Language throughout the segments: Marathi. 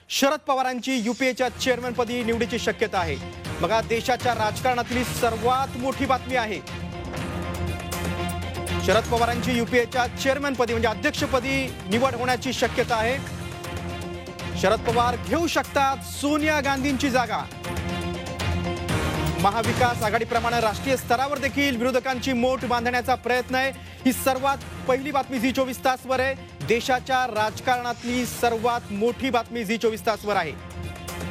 शरद पवारांची यूपीएच्या चेअरमनपदी निवडीची शक्यता आहे। बघा, देशाच्या राजकारणातली सर्वात मोठी बातमी आहे। शरद पवारांची यूपीएच्या चेअरमनपदी म्हणजे अध्यक्षपदी निवड होण्याची शक्यता आहे। शरद पवार घेऊ शकतात सोनिया गांधींची जागा। महाविकास आघाडीप्रमाणे राष्ट्रीय स्तरावर देखील विरोधकांची मोठ बांधण्याचा प्रयत्न आहे। ही सर्वात पहिली बातमी झी 24 तासवर आहे। देशाच्या राजकारणातली सर्वात मोठी बातमी झी 24 तासवर आहे।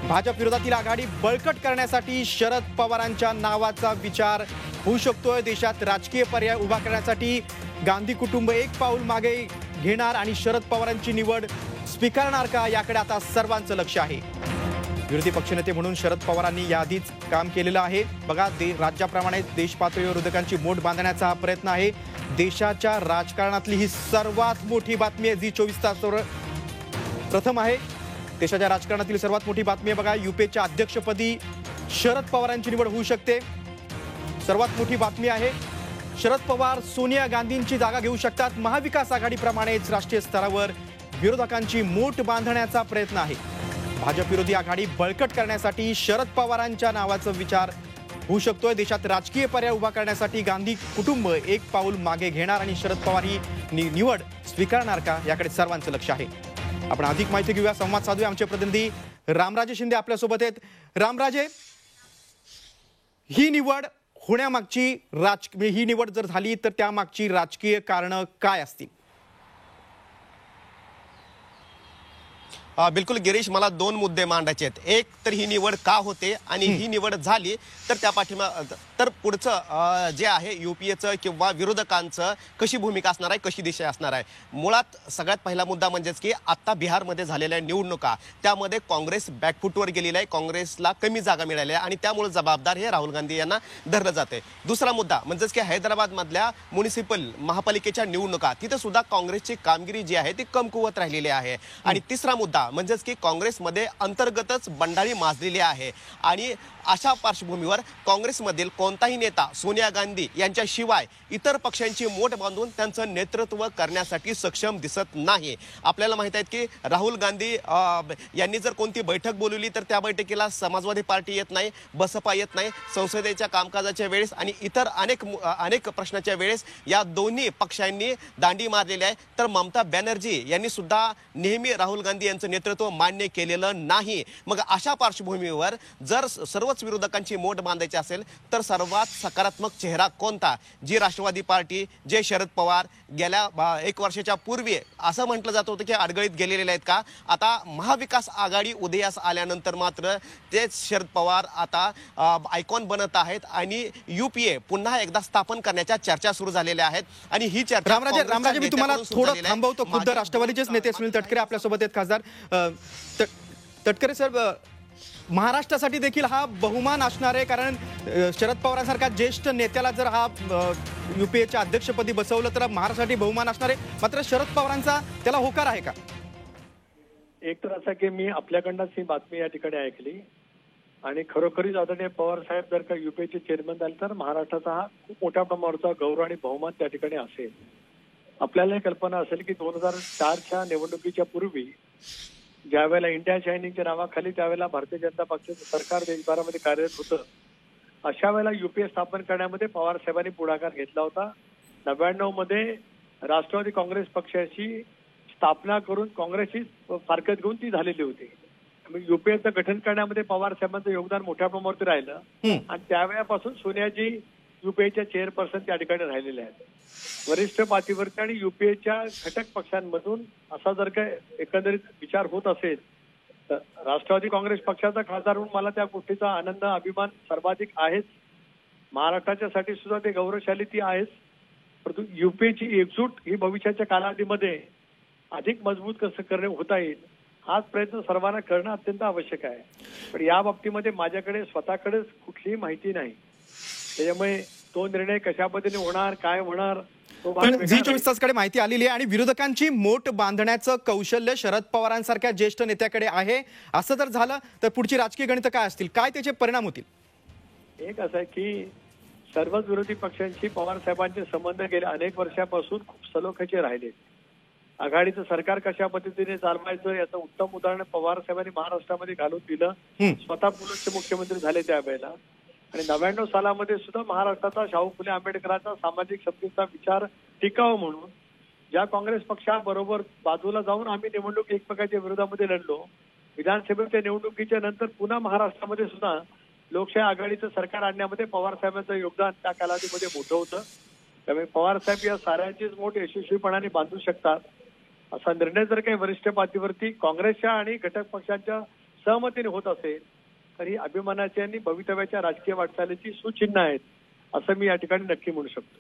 भाजप विरोधातील आघाडी बळकट करण्यासाठी शरद पवारांच्या नावाचा विचार होऊ शकतोय। देशात राजकीय पर्याय उभा करण्यासाठी गांधी कुटुंब एक पाऊल मागे घेणार आणि शरद पवारांची निवड स्वीकारणार का, याकडे आता सर्वांचं लक्ष आहे। विरोधी पक्षनेते म्हणून शरद पवारांनी याआधीच काम केलेलं आहे। बघा, राज्याप्रमाणे देश पातळीवर विरोधकांची मोठ बांधण्याचा हा प्रयत्न आहे। देशाच्या राजकारणातली ही सर्वात मोठी बातमी आहे झी 24 तासवर। प्रथम आहे देशाच्या राजकारणातील सर्वात मोठी बातमी आहे। बघा, यूपीएच्या अध्यक्षपदी शरद पवारांची निवड होऊ शकते। सर्वात मोठी बातमी आहे, शरद पवार सोनिया गांधींची जागा घेऊ शकतात। महाविकास आघाडीप्रमाणेच राष्ट्रीय स्तरावर विरोधकांची मोठ बांधण्याचा प्रयत्न आहे। भाजप विरोधी आघाडी बळकट करण्यासाठी शरद पवारांच्या नावाचा विचार होऊ शकतोय। देशात राजकीय पर्याय उभा करण्यासाठी गांधी कुटुंब एक पाऊल मागे घेणार आणि शरद पवार ही निवड स्वीकारणार का, याकडे सर्वांचं लक्ष आहे। आपण अधिक माहिती घेऊया, संवाद साधूया। आमचे प्रतिनिधी रामराजे शिंदे आपल्यासोबत आहेत। रामराजे, ही निवड होण्यामागची ही निवड जर झाली तर त्यामागची राजकीय कारणं काय असतील? बिलकुल गिरीश, मला दोन मुद्दे मांडायचे आहेत। एक तर ही निवड का होते आणि ही निवड झाली तर त्या तर पुढचं जे आहे यूपीएचं किंवा विरोधकांचं कशी भूमिका असणार आहे, कशी दिशा असणार आहे। मुळात सगळ्यात पहिला मुद्दा म्हणजेच की आता बिहारमध्ये झालेल्या निवडणुका त्यामध्ये काँग्रेस बॅकफुटवर गेलेला आहे। काँग्रेसला कमी जागा मिळाल्या आणि त्यामुळे जबाबदार हे राहुल गांधी यांना धरलं जाते। दुसरा मुद्दा म्हणजेच की हैदराबादमधल्या म्युनिसिपल महापालिकेच्या निवडणुका तिथे सुद्धा काँग्रेसची कामगिरी जी आहे ती कमकुवत राहिलेली आहे। आणि तिसरा मुद्दा म्हणजेच की काँग्रेसमध्ये अंतर्गतच बंडाळी माजलेली आहे आणि अशा पार्श्वभूमीवर काँग्रेसमधील कोणताही नेता सोनिया गांधी यांच्याशिवाय इतर पक्षांची मोठ बांधून त्यांचं नेतृत्व करण्यासाठी सक्षम दिसत नाही। आपल्याला माहित आहे की राहुल गांधी यांनी जर कोणती बैठक बोलवली तर त्या बैठकीला समाजवादी पार्टी येत नाही, बसपा येत नाही। संसदेच्या कामकाजाच्या वेळेस आणि इतर अनेक प्रश्नाच्या वेळेस या दोन्ही पक्षांनी दांडी मारलेली आहे। तर ममता बॅनर्जी यांनी सुद्धा नेहमी राहुल गांधी यांचं नेतृत्व मान्य केलेलं नाही। मग अशा पार्श्वभूमीवर जर सर्वच विरोधकांची मोठ बांधायची असेल तर सर्वात सकारात्मक चेहरा कोणता? जी राष्ट्रवादी पार्टी, जे शरद पवार गेल्या 1 वर्षाच्या पूर्वी असं म्हटलं जात होतं की अडगळीत गेलेले आहेत का, आता महाविकास आघाडी उदयास आल्यानंतर मात्र तेच शरद पवार आता आयकॉन बनत आहेत आणि यूपीए पुन्हा एकदा स्थापन करण्याच्या चर्चा सुरू झालेल्या आहेत। आणि ही चर्चा रामराजे, मी तुम्हाला थोडं थांबवतो। खुद्द राष्ट्रवादीचेच नेते सुनील तटकरे आपल्यासोबत आहेत। खासदार तटकरे सर, महाराष्ट्रासाठी देखील हा बहुमान असणार आहे, कारण शरद पवारांसारख्या ज्येष्ठ नेत्याला जर हा यूपीएच्या अध्यक्षपदी बसवलं तर महाराष्ट्रासाठी बहुमान असणार आहे। मात्र शरद पवारांचा त्याला होकार आहे का? एक तर असं की मी आपल्याकडनंच ही बातमी या ठिकाणी ऐकली आणि खरोखरीच आदरणीय पवार साहेब जर का यूपीएचे चेअरमन झाले तर महाराष्ट्राचा हा खूप मोठ्या प्रमाणावरचा गौरव आणि बहुमान त्या ठिकाणी असेल। आपल्याला कल्पना असेल की 2004च्या निवडणुकीच्या पूर्वी ज्यावेळेला इंडिया शायनिंगच्या नावाखाली त्यावेळेला भारतीय जनता पक्षाचं सरकार देशभरामध्ये कार्यरत होतं, अशा वेळेला यूपीए स्थापन करण्यामध्ये पवार साहेबांनी पुढाकार घेतला होता। 99 मध्ये राष्ट्रवादी काँग्रेस पक्षाची स्थापना करून काँग्रेसची फारकत घेऊन ती झालेली होती। यूपीएचं गठन करण्यामध्ये पवार साहेबांचं योगदान मोठ्या प्रमाणावरती राहिलं आणि त्यावेळेपासून सोनियाजी यूपीएच्या चेअरपर्सन त्या ठिकाणी राहिलेल्या आहेत। वरिष्ठ पातळीवरती आणि यूपीएच्या घटक पक्षांमधून असा जर काय एकंदरीत विचार होत असेल तर राष्ट्रवादी काँग्रेस पक्षाचा खासदार म्हणून मला त्या गोष्टीचा आनंद, अभिमान सर्वाधिक आहेच। महाराष्ट्राच्यासाठी सुद्धा ते गौरवशाली ती आहेच, परंतु यूपीएची एकजूट ही भविष्याच्या कालावधीमध्ये अधिक मजबूत कसं करणे होता येईल हाच प्रयत्न सर्वांना करणं अत्यंत आवश्यक आहे। पण या बाबतीमध्ये माझ्याकडे स्वतःकडेच कुठलीही माहिती नाही, त्याच्यामुळे तो निर्णय कशा पद्धतीने होणार, काय होणार झी 24 तासकडे माहिती आलेली आहे आणि विरोधकांची मोठ बांधण्याचं कौशल्य शरद पवारांसारख्या ज्येष्ठ नेत्याकडे आहे। असं जर झालं तर पुढची राजकीय गणितं काय असतील, काय त्याचे परिणाम होतील? एक असं आहे की सर्वच विरोधी पक्षांशी पवार साहेबांचे संबंध गेल्या अनेक वर्षापासून खूप सलोख्याचे राहिले। आघाडीचं सरकार कशा पद्धतीने चालवायचं याचं उत्तम उदाहरण पवार साहेबांनी महाराष्ट्रामध्ये घालून दिलं. स्वतः पुलटचे मुख्यमंत्री झाले त्यावेळेला. आणि 99 सालामध्ये सुद्धा महाराष्ट्राचा शाहू फुले आंबेडकरांचा सामाजिक शक्तीचा विचार टिकावं म्हणून ज्या काँग्रेस पक्षाबरोबर बाजूला जाऊन आम्ही निवडणूक एकमेकांच्या विरोधामध्ये लढलो. विधानसभेच्या निवडणुकीच्या नंतर पुन्हा महाराष्ट्रामध्ये सुद्धा लोकशाही आघाडीचं सरकार आणण्यामध्ये पवार साहेबांचं योगदान त्या कालावधीमध्ये मोठं होतं. त्यामुळे पवार साहेब या साऱ्यांचीच मोठ यशस्वीपणाने बांधू शकतात असा निर्णय जर काही वरिष्ठ पातळीवरती काँग्रेसच्या आणि घटक पक्षांच्या सहमतीने होत असेल तर ही अभिमानाची आणि भवितव्याच्या राजकीय वाटचालीची सूचिन्ह आहेत असं मी या ठिकाणी नक्की म्हणू शकतो.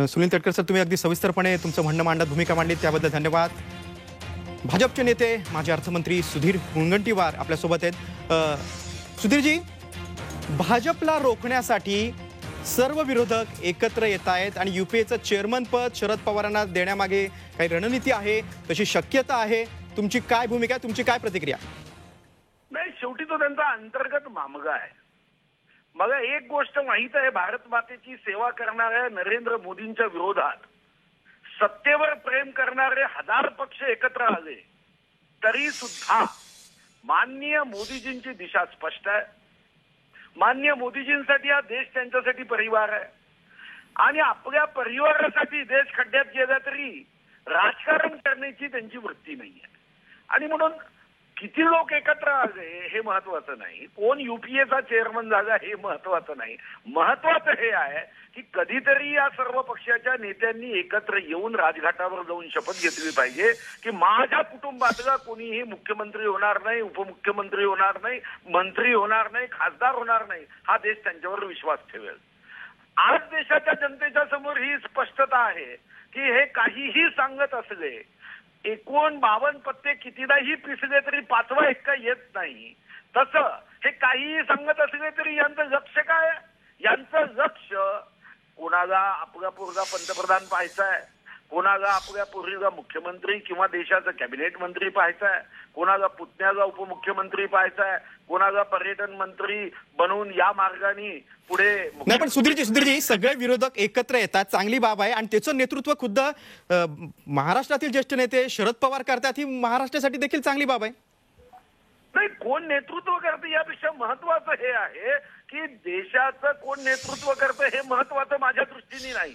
सुनील तटकरे सर, तुम्ही अगदी सविस्तरपणे तुमचं म्हणणं मांडत भूमिका मांडली त्याबद्दल धन्यवाद. भाजपचे नेते माजी अर्थमंत्री सुधीर मुनगंटीवार आपल्यासोबत आहेत. सुधीरजी, भाजपला रोखण्यासाठी सर्व विरोधक एकत्र येत आहेत आणि युपीएचं चेअरमन पद शरद पवारांना देण्यामागे काही रणनीती आहे, तशी शक्यता आहे. तुमची काय भूमिका आहे, तुमची काय प्रतिक्रिया? नाही, शेवटी तो त्यांचा अंतर्गत मामगा आहे. मला एक गोष्ट माहित आहे, भारत मातेची सेवा करणाऱ्या नरेंद्र मोदींच्या विरोधात सत्तेवर प्रेम करणारे 1000 पक्ष एकत्र आले तरी सुद्धा माननीय मोदीजींची दिशा स्पष्ट आहे. माननीय मोदीजींसाठी हा देश त्यांच्यासाठी परिवार आहे आणि आपल्या परिवारासाठी देश खड्ड्यात गेला तरी राजकारण करण्याची त्यांची वृत्ती नाहीये. आणि म्हणून किती लोक एकत्र आले हे महत्वाचं नाही, कोण युपीएचा चेअरमन झाला हे महत्वाचं नाही. महत्वाचं हे आहे की कधीतरी या सर्व पक्षाच्या नेत्यांनी एकत्र येऊन राजघाटावर जाऊन शपथ घेतली पाहिजे की माझ्या कुटुंबातला कोणीही मुख्यमंत्री होणार नाही, उपमुख्यमंत्री होणार नाही, मंत्री होणार नाही, खासदार होणार नाही. हा देश त्यांच्यावर विश्वास ठेवेल. आज देशाच्या जनतेच्या समोर ही स्पष्टता आहे की हे काहीही सांगत असले, 52 पत्ते कितीदाही पिसले तरी 5वा एक्का येत नाही. तसं हे काहीही सांगत असले तरी यांचं लक्ष काय? यांचं लक्ष कोणाला आपला पोरगा पंतप्रधान पाहायचा आहे, कोणाला आपल्या पोरीला मुख्यमंत्री किंवा देशाचा कॅबिनेट मंत्री पाहायचा आहे, कोणाला पुतण्याला उपमुख्यमंत्री पाहायचा आहे, कोणाला पर्यटन मंत्री बनवून या मार्गाने पुढे. नाही, पण सुधीरजी सगळे विरोधक एकत्र येतात, चांगली बाब आहे. आणि त्याचं नेतृत्व खुद्द महाराष्ट्रातील ज्येष्ठ नेते शरद पवार करतात, ही महाराष्ट्रासाठी देखील चांगली बाब आहे. नाही, कोण नेतृत्व करते यापेक्षा महत्वाचं हे आहे की देशाचं कोण नेतृत्व करतं हे महत्वाचं माझ्या दृष्टीने नाही.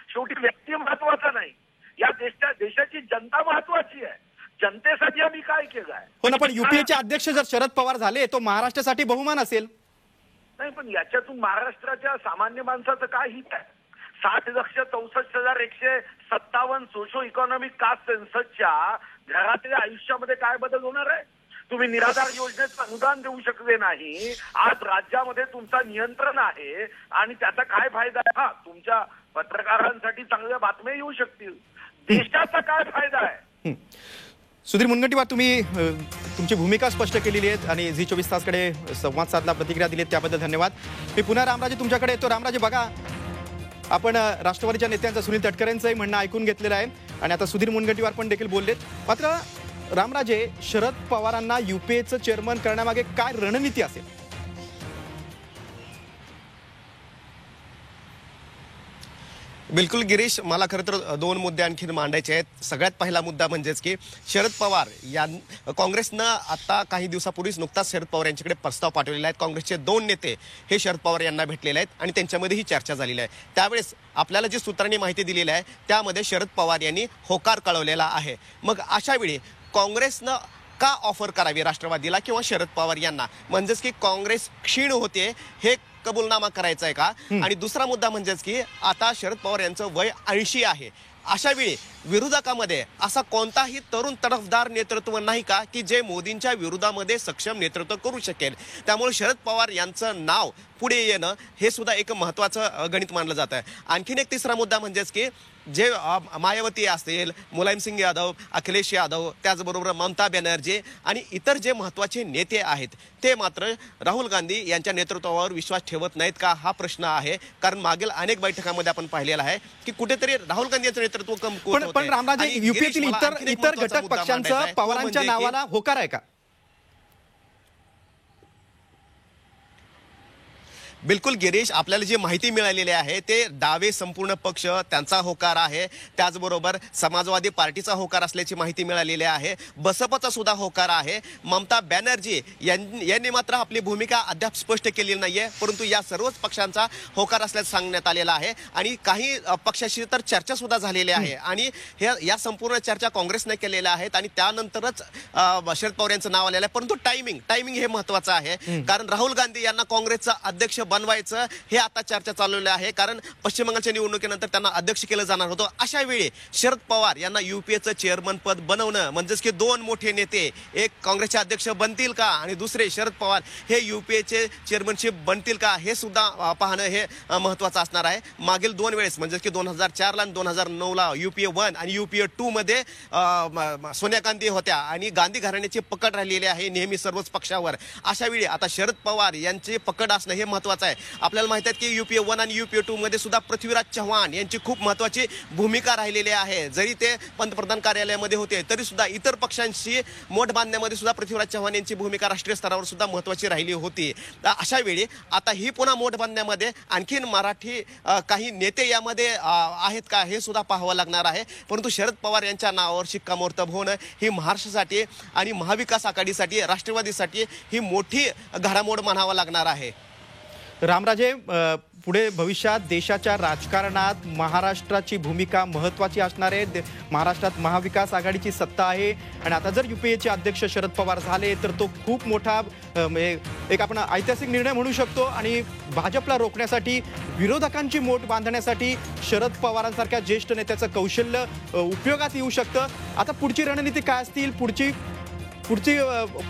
शेवटी व्यक्ती महत्वाचा नाही, या देशाची जनता महत्वाची आहे. जनतेसाठी आम्ही काय केलं आहे. हो ना, पण युपीएचे अध्यक्ष जर शरद पवार झाले तो महाराष्ट्रासाठी बहुमान असेल. नाही, पण याच्यातून महाराष्ट्राच्या सामान्य माणसाचं काय हित आहे? 60,64,157 सोशो इकॉनॉमिक कास्ट सेन्ससच्या घरातल्या आयुष्यामध्ये काय बदल होणार आहे? तुम्ही निराधार योजनेचं अनुदान देऊ शकले नाही, आज राज्यामध्ये तुमचा नियंत्रण आहे आणि त्याचा काय फायदा आहे? हा, तुमच्या पत्रकारांसाठी चांगल्या बातम्या येऊ शकतील, देशाचा काय फायदा आहे? सुधीर मुनगंटीवार, तुम्ही तुमची भूमिका स्पष्ट केलेली आहे आणि झी 24 तासकडे संवाद साधला, प्रतिक्रिया दिलीत त्याबद्दल धन्यवाद. मी पुन्हा रामराजे तुमच्याकडे येतो. रामराजे, बघा, आपण राष्ट्रवादीच्या नेत्यांचं सुनील तटकरेंचंही म्हणणं ऐकून घेतलेलं आहे आणि आता सुधीर मुनगंटीवार पण देखील बोललेत. मात्र रामराजे, शरद पवारांना युपीएचं चेअरमन करण्यामागे काय रणनीती असेल? बिलकुल गिरीश, मला खरं तर 2 मुद्दे आणखीन मांडायचे आहेत. सगळ्यात पहिला मुद्दा म्हणजेच की शरद पवार काँग्रेसनं आता काही दिवसापूर्वीच नुकताच शरद पवार यांच्याकडे प्रस्ताव पाठवलेला आहे. काँग्रेसचे 2 नेते हे शरद पवार यांना भेटलेले आहेत आणि त्यांच्यामध्ये ही चर्चा झालेली आहे. त्यावेळेस आपल्याला जी सूत्रांनी माहिती दिलेली आहे त्यामध्ये शरद पवार यांनी होकार कळवलेला आहे. मग अशा वेळी काँग्रेसनं का ऑफर करावी राष्ट्रवादीला किंवा शरद पवार यांना? म्हणजेच की काँग्रेस क्षीण होते हे कबूलनामा करायचा आहे का? आणि दुसरा मुद्दा म्हणजेच की आता शरद पवार यांचं वय 80 आहे. अशा वेळी विरोधकामध्ये असा कोणताही तरुण तरफदार नेतृत्व नाही का की जे मोदींच्या विरोधामध्ये सक्षम नेतृत्व करू शकेल? त्यामुळे शरद पवार यांचं नाव पुढे येणं हे सुद्धा एक महत्त्वाचं गणित मानलं जात आहे. आणखीन एक तिसरा मुद्दा म्हणजेच की जे मायावती असतील, मुलायम सिंग यादव, अखिलेश यादव, त्याचबरोबर ममता बॅनर्जी आणि इतर जे महत्त्वाचे नेते आहेत ते मात्र राहुल गांधी यांच्या नेतृत्वावर विश्वास ठेवत नाहीत का? हा प्रश्न आहे. कारण मागील अनेक बैठकांमध्ये आपण पाहिलेलं आहे की कुठेतरी राहुल गांधी यांचं नेतृत्व कमकुवत होते. पण रामराजे, युपीएतील इतर घटक पक्षांचा पवारांच्या नावाला होकार आहे का? बिलकुल गिरीश, आपल्याला जी माहिती मिळालेली आहे ते डावे संपूर्ण पक्ष त्यांचा होकार आहे, त्याचबरोबर समाजवादी पार्टीचा होकार असल्याची माहिती मिळालेली आहे, बसपचा सुद्धा होकार आहे. ममता बॅनर्जी यांनी मात्र आपली भूमिका अद्याप स्पष्ट केलेली नाहीये, परंतु या सर्वच पक्षांचा होकार असल्याचं सांगण्यात आलेला आहे आणि काही पक्षाशी तर चर्चा सुद्धा झालेली आहे आणि या संपूर्ण चर्चा काँग्रेसने केलेल्या आहेत आणि त्यानंतरच शरद पवार यांचं नाव आलेलं आहे. परंतु टायमिंग हे महत्वाचं आहे, कारण राहुल गांधी यांना काँग्रेसचा अध्यक्ष बनवायचं हे आता चर्चा चालवली आहे, कारण पश्चिम बंगालच्या निवडणुकीनंतर त्यांना अध्यक्ष केलं जाणार होतं. अशा वेळी शरद पवार यांना युपीएचं चेअरमन पद बनवणं म्हणजेच की दोन मोठे नेते एक काँग्रेसचे अध्यक्ष बनतील का आणि दुसरे शरद पवार हे युपीएचे चेअरमनशिप बनतील का हे सुद्धा पाहणं हे महत्वाचं असणार आहे. मागील दोन वेळेस म्हणजेच की 2004 आणि 2009 युपीए 1 आणि युपीए 2 मध्ये सोनिया गांधी होत्या आणि गांधी घराण्याची पकड राहिलेली आहे नेहमी सर्वच पक्षावर. अशा वेळी आता शरद पवार यांची पकड असणं हे महत्वाचं आहे. आपल्याला माहिती आहे की युपीए 1 आणि युपीए 2 मध्ये सुद्धा पृथ्वीराज चव्हाण यांची खूप महत्वाची भूमिका राहिलेली आहे. जरी ते पंतप्रधान कार्यालयामध्ये होते तरी सुद्धा इतर पक्षांशी मोठ बांधण्यामध्ये सुद्धा पृथ्वीराज चव्हाण यांची भूमिका राष्ट्रीय स्तरावर सुद्धा महत्वाची राहिली होती. अशा वेळी आता ही पुन्हा मोठ बांधण्यामध्ये आणखीन मराठी काही नेते यामध्ये आहेत का हे सुद्धा पाहावं लागणार आहे. परंतु शरद पवार यांच्या नावावर शिक्कामोर्तब होणं ही महाराष्ट्रासाठी आणि महाविकास आघाडीसाठी राष्ट्रवादीसाठी ही मोठी घडामोड म्हणावं लागणार आहे. रामराजे, पुढे भविष्यात देशाच्या राजकारणात महाराष्ट्राची भूमिका महत्त्वाची असणार आहे. महाराष्ट्रात महाविकास आघाडीची सत्ता आहे आणि आता जर युपीएचे अध्यक्ष शरद पवार झाले तर तो खूप मोठा एक आपण ऐतिहासिक निर्णय म्हणू शकतो आणि भाजपला रोखण्यासाठी विरोधकांची मोठ बांधण्यासाठी शरद पवारांसारख्या ज्येष्ठ नेत्याचं कौशल्य उपयोगात येऊ शकतं. आता पुढची रणनीती काय असतील, पुढची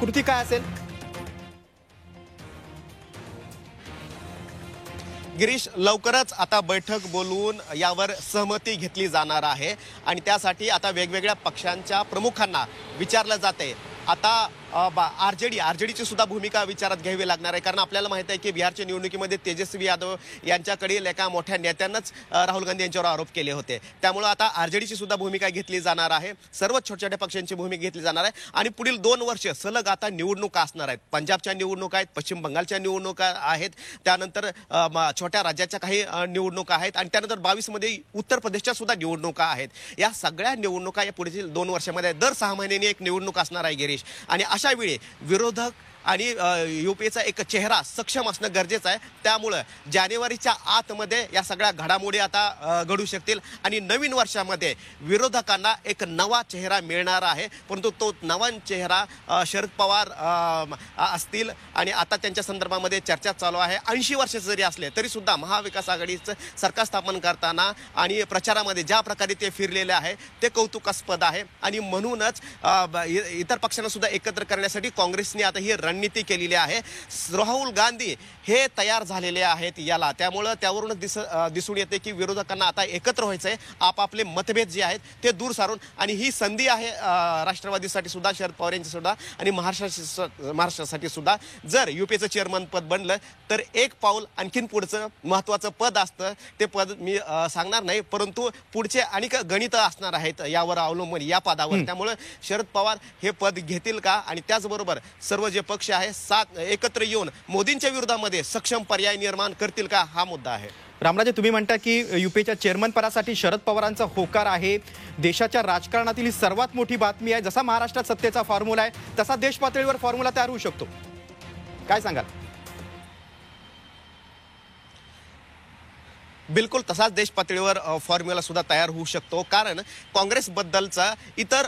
कृती काय असेल? गिरीश, लवकरच आता बैठक बोलवून यावर सहमती घेतली जाणार आहे आणि त्यासाठी आता वेगवेगळ्या पक्षांच्या प्रमुखांना विचारलं जाते. आता आरजेडीची सुद्धा भूमिका विचारात घ्यावी लागणार आहे, कारण आपल्याला माहिती आहे की बिहारच्या निवडणुकीमध्ये तेजस्वी यादव यांच्याकडील एका मोठ्या नेत्यांनाच राहुल गांधी यांच्यावर आरोप केले होते. त्यामुळे आता आरजेडीची सुद्धा भूमिका घेतली जाणार आहे, सर्व छोट्या छोट्या पक्षांची भूमिका घेतली जाणार आहे आणि पुढील 2 वर्ष सलग आता निवडणुका असणार आहेत. पंजाबच्या निवडणुका आहेत, पश्चिम बंगालच्या निवडणुका आहेत, त्यानंतर छोट्या राज्याच्या काही निवडणुका आहेत आणि त्यानंतर 22 मध्ये उत्तर प्रदेशच्या सुद्धा निवडणुका आहेत. या सगळ्या निवडणुका या पुढील 2 वर्षामध्ये दर 6 महिन्यांनी एक निवडणूक असणार आहे गिरीश. आणि अशा वेळी विरोधक आणि युपीएचा एक चेहरा सक्षम असणं गरजेचं आहे. त्यामुळं जानेवारीच्या आतमध्ये या सगळ्या घडामोडी आता घडू शकतील आणि नवीन वर्षामध्ये विरोधकांना एक नवा चेहरा मिळणार आहे. परंतु तो नवा चेहरा शरद पवार असतील आणि आता त्यांच्या संदर्भामध्ये चर्चा चालू आहे. 80 वर्ष जरी असले तरी सुद्धा महाविकास आघाडीचं सरकार स्थापन करताना आणि प्रचारामध्ये ज्या प्रकारे ते फिरलेले आहे ते कौतुकास्पद आहे आणि म्हणूनच इतर पक्षांना सुद्धा एकत्र करण्यासाठी काँग्रेसने आता ही रणनीती केलेली आहे. राहुल गांधी हे तयार झालेले आहेत याला, त्यामुळं त्यावरूनच दिसून येते की विरोधकांना आता एकत्र व्हायचंय, आपापले मतभेद जे आहेत ते दूर सारून आणि ही संधी आहे राष्ट्रवादीसाठी सुद्धा, शरद पवार यांची सुद्धा आणि महाराष्ट्रासाठी सुद्धा. जर युपीएचं चेअरमन पद बनलं तर एक पाऊल आणखीन पुढचं महत्वाचं पद असतं. ते पद मी सांगणार नाही, परंतु पुढचे अनेक गणित असणार आहेत यावर अवलंबून या पदावर. त्यामुळे शरद पवार हे पद घेतील का आणि त्याचबरोबर सर्व जे पक्ष आहे एकत्र येऊन मोदींच्या विरोधामध्ये सक्षम पर्याय निर्माण करतील का, हा मुद्दा आहे. रामराजे, तुम्ही म्हणता की युपीएच्या चेअरमन पदासाठी शरद पवारांचा होकार आहे. देशाच्या राजकारणातील ही सर्वात मोठी बातमी आहे. जसा महाराष्ट्रात सत्तेचा फॉर्म्युला आहे तसा देश पातळीवर फॉर्म्युला तयार होऊ शकतो, काय सांगाल? बिलकुल तसाच देश पातळीवर फॉर्म्युला सुद्धा तयार होऊ शकतो, कारण काँग्रेसबद्दलचा इतर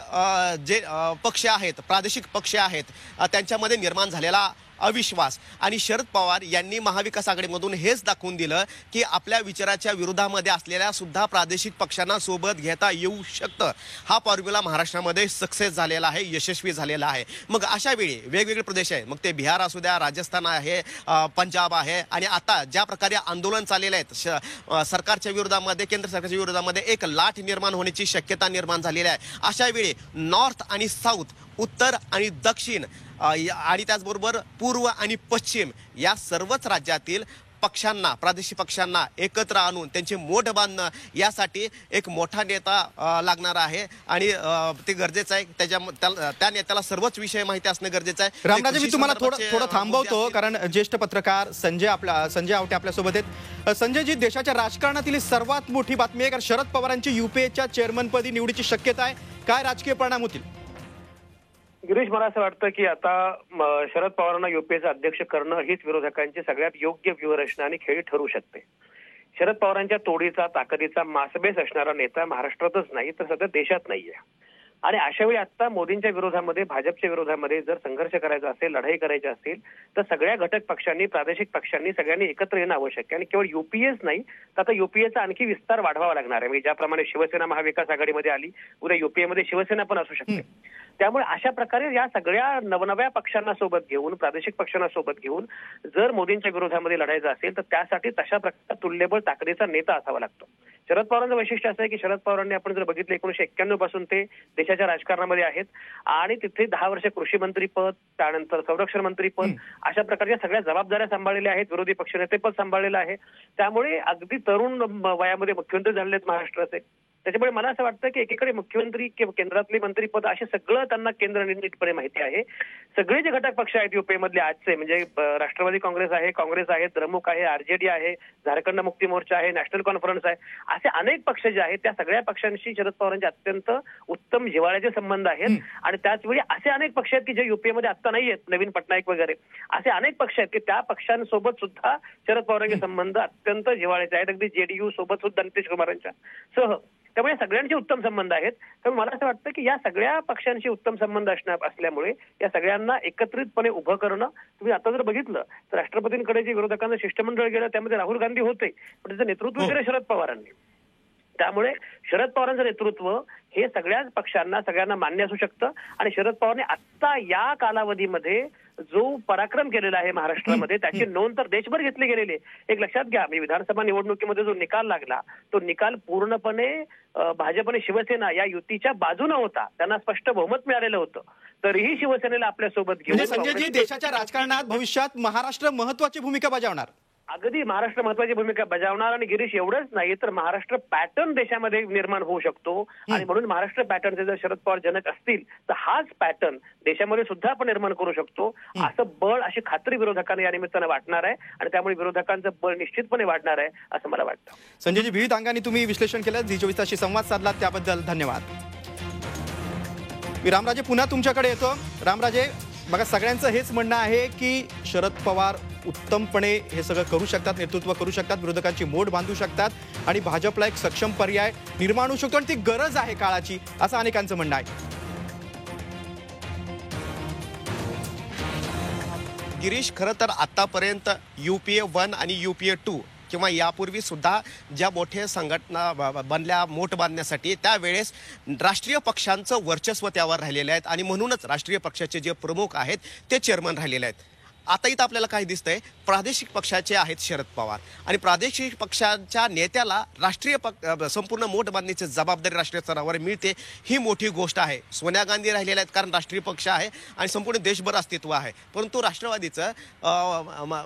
जे पक्ष आहेत, प्रादेशिक पक्ष आहेत, त्यांच्यामध्ये निर्माण झालेला अविश्वास आणि शरद पवार यांनी महाविकास आघाडीमधून हेच दाखवून दिलं की आपल्या विचाराच्या विरोधामध्ये असलेल्या सुद्धा प्रादेशिक पक्षांना सोबत घेता येऊ शकतं. हा फॉर्म्युला महाराष्ट्रामध्ये सक्सेस झालेला आहे, यशस्वी झालेला आहे. मग अशा वेळी वेगवेगळे प्रदेश आहे, मग ते बिहार असू द्या, राजस्थान आहे, पंजाब आहे आणि आता ज्या प्रकारे आंदोलन चाललेलं आहे सरकारच्या विरोधामध्ये, केंद्र सरकारच्या विरोधामध्ये एक लाट निर्माण होण्याची शक्यता निर्माण झालेली आहे. अशा वेळी नॉर्थ आणि साऊथ, उत्तर आणि दक्षिण आणि त्याचबरोबर पूर्व आणि पश्चिम या सर्वच राज्यातील पक्षांना, प्रादेशिक पक्षांना एकत्र आणून त्यांचे मोठ बांधणं यासाठी एक मोठा नेता लागणार आहे आणि ते गरजेचं आहे. त्या नेत्याला सर्वच विषय माहिती असणं गरजेचं आहे. रामराजे, मी तुम्हाला थोडं थांबवतो कारण ज्येष्ठ पत्रकार संजय आवटे आपल्यासोबत आहेत. संजयजी, देशाच्या राजकारणातील सर्वात मोठी बातमी आहे कारण शरद पवारांची युपीएच्या चेअरमनपदी निवडीची शक्यता आहे. काय राजकीय परिणाम होतील? गिरीश, मला असं वाटतं की आता शरद पवारांना युपीएचं अध्यक्ष करणं हीच विरोधकांची सगळ्यात योग्य व्यूहरचना आणि खेळी ठरू शकते. शरद पवारांच्या तोडीचा, ताकदीचा मासबेस असणारा नेता महाराष्ट्रातच नाही तर सध्या देशात नाहीये. आणि अशा वेळी आता मोदींच्या विरोधामध्ये, भाजपच्या विरोधामध्ये जर संघर्ष करायचा असेल, लढाई करायची असेल तर सगळ्या घटक पक्षांनी, प्रादेशिक पक्षांनी सगळ्यांनी एकत्र येणं आवश्यक आहे. आणि केवळ युपीएच नाही तर आता युपीएचा आणखी विस्तार वाढवावा लागणार आहे. म्हणजे ज्याप्रमाणे शिवसेना महाविकास आघाडीमध्ये आली, उद्या युपीएमध्ये शिवसेना पण असू शकते. त्यामुळे अशा प्रकारे या सगळ्या नवनव्या पक्षांना सोबत घेऊन, प्रादेशिक पक्षांना सोबत घेऊन जर मोदींच्या विरोधामध्ये लढायचं असेल तर त्यासाठी तशा प्रकारचा तुल्यबळ ताकदीचा नेता असावा लागतो. शरद पवारांचं वैशिष्ट्य असं आहे की शरद पवारांनी आपण जर बघितलं 1991 पासून ते देशाच्या राजकारणामध्ये आहेत आणि तिथे 10 वर्ष कृषी मंत्री पद, त्यानंतर संरक्षण मंत्री पद, अशा प्रकारच्या सगळ्या जबाबदाऱ्या सांभाळलेल्या आहेत. विरोधी पक्षनेते पद सांभाळलेलं आहे. त्यामुळे अगदी तरुण वयामध्ये मुख्यमंत्री झालेले आहेत महाराष्ट्राचे. त्याच्यामुळे मला असं वाटतं की एकीकडे मुख्यमंत्री किंवा केंद्रातली मंत्रीपद असे सगळं त्यांना केंद्र नीटपणे माहिती आहे. सगळे जे घटक पक्ष आहेत युपी मधले आजचे, म्हणजे राष्ट्रवादी काँग्रेस आहे, द्रमुक आहे, आरजेडी आहे, झारखंड मुक्ती मोर्चा आहे, नॅशनल कॉन्फरन्स आहे, असे अनेक पक्ष जे आहेत त्या सगळ्या पक्षांशी शरद पवारांचे अत्यंत उत्तम जिव्हाळ्याचे संबंध आहेत. आणि त्याचवेळी असे अनेक पक्ष आहेत की जे युपीमध्ये आता नाही आहेत, नवीन पटनायक वगैरे असे अनेक पक्ष आहेत की त्या पक्षांसोबत सुद्धा शरद पवारांचे संबंध अत्यंत जिव्हाळ्याचे आहेत, अगदी जेडीयू सोबत सुद्धा नितीश कुमारांच्या सह. त्यामुळे सगळ्यांचे उत्तम संबंध आहेत. त्यामुळे मला असं वाटतं की या सगळ्या पक्षांशी उत्तम संबंध असल्यामुळे या सगळ्यांना एकत्रितपणे उभं करणं, तुम्ही आता जर बघितलं तर राष्ट्रपतींकडे जे विरोधकांचं शिष्टमंडळ गेलं त्यामध्ये राहुल गांधी होते, पण त्याचं नेतृत्व केलं शरद पवारांनी. त्यामुळे शरद पवारांचं नेतृत्व हे सगळ्याच पक्षांना, सगळ्यांना मान्य असू शकतं. आणि शरद पवारने आत्ता या कालावधीमध्ये जो पराक्रम केलेला आहे महाराष्ट्रामध्ये त्याची नोंद तर देशभर घेतली गेलेली. एक लक्षात घ्या, मी विधानसभा निवडणुकीमध्ये जो निकाल लागला तो निकाल पूर्णपणे भाजप आणि शिवसेना या युतीच्या बाजूने होता. त्यांना स्पष्ट बहुमत मिळालेलं होतं. तरीही शिवसेनेला आपल्यासोबत घेऊन संजयजी, देशाच्या राजकारणात भविष्यात महाराष्ट्र महत्वाची भूमिका बजावणार. अगदी महाराष्ट्र महत्वाची भूमिका बजावणार. आणि गिरीश, एवढंच नाही तर महाराष्ट्र पॅटर्न देशामध्ये निर्माण होऊ शकतो. आणि म्हणून महाराष्ट्र पॅटर्नचे जर शरद पवार जनक असतील तर हाच पॅटर्न देशामध्ये सुद्धा आपण निर्माण करू शकतो. असं बळ, अशी खात्री विरोधकांना या निमित्तानं वाटणार आहे. आणि त्यामुळे विरोधकांचं बळ निश्चितपणे वाढणार आहे असं मला वाटतं. संजयजी, विविध अंगाने तुम्ही विश्लेषण केलं, झी24 तासशी संवाद साधलात त्याबद्दल धन्यवाद. मी रामराजे पुन्हा तुमच्याकडे येतो. रामराजे, बघा, सगळ्यांचं हेच म्हणणं आहे की शरद पवार उत्तमपणे हे सगळं करू शकतात, नेतृत्व करू शकतात, विरोधकांची मोड बांधू शकतात आणि भाजपला एक सक्षम पर्याय निर्माण होऊ शकतो आणि ती गरज आहे काळाची, असं अनेकांचं म्हणणं आहे. गिरीश, खरं तर आतापर्यंत UPA 1 आणि UPA 2 किंवा यापूर्वी सुद्धा ज्या मोठ्या संघटना बनल्या मोठ बांधण्यासाठी त्यावेळेस राष्ट्रीय पक्षांचं वर्चस्व त्यावर राहिलेलं आहे आणि म्हणूनच राष्ट्रीय पक्षाचे जे प्रमुख आहेत ते चेअरमन राहिलेले आहेत. आता इथं आपल्याला काय दिसतंय, प्रादेशिक पक्षाचे आहेत शरद पवार आणि प्रादेशिक पक्षाच्या नेत्याला राष्ट्रीय संपूर्ण मोठ बांधण्याची जबाबदारी राष्ट्रीय स्तरावर मिळते. ही मोठी गोष्ट आहे. सोनिया गांधी राहिलेल्या आहेत कारण राष्ट्रीय पक्ष आहे आणि संपूर्ण देशभर अस्तित्व आहे. परंतु राष्ट्रवादीचं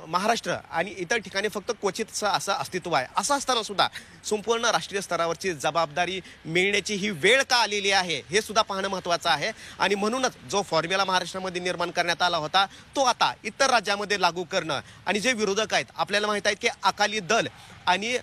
महाराष्ट्र आणि इतर ठिकाणी फक्त क्वचितचं असं अस्तित्व आहे. असं असताना सुद्धा संपूर्ण राष्ट्रीय स्तरावरची जबाबदारी मिळण्याची ही वेळ का आलेली आहे हे सुद्धा पाहणं महत्त्वाचं आहे. आणि म्हणूनच जो फॉर्म्युला महाराष्ट्रामध्ये निर्माण करण्यात आला होता तो आता इतर राज्यामध्ये लागू करणं. आणि जे विरोधक आहेत, आपल्याला माहित आहे की अकाली दल आणि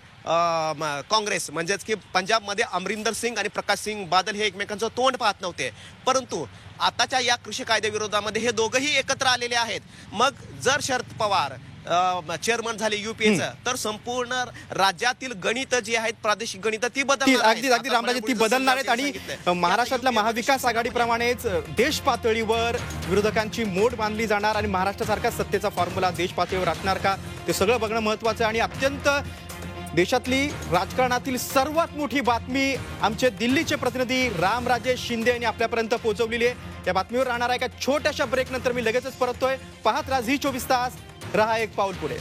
काँग्रेस म्हणजेच की पंजाबमध्ये अमरिंदर सिंग आणि प्रकाश सिंग बादल हे एकमेकांचं तोंड पाहत नव्हते, परंतु आताच्या या कृषी कायद्याविरोधामध्ये हे दोघंही एकत्र आलेले आहेत. मग जर शरद पवार चेअरमन झाले युपीएचं तर संपूर्ण राज्यातील गणित जी आहेत, प्रादेशिक गणित ती बदलणार. अगदी रामराजे, ती बदलणार आहेत. आणि महाराष्ट्रातल्या महाविकास आघाडीप्रमाणेच देश पातळीवर विरोधकांची मोड बांधली जाणार आणि महाराष्ट्रासारखा सत्तेचा फॉर्म्युला देश पातळीवर असणार का ते सगळं बघणं महत्वाचं आहे. आणि अत्यंत देशातली राजकारणातील सर्वात मोठी बातमी आमचे दिल्लीचे प्रतिनिधी रामराजे शिंदे यांनी आपल्यापर्यंत पोहोचवलेली आहे. त्या बातमीवर राहणार आहे एका छोट्याशा ब्रेक नंतर मी लगेचच परततोय. पाहत राहा झी24 तास, रहा एक पाऊल पुढे.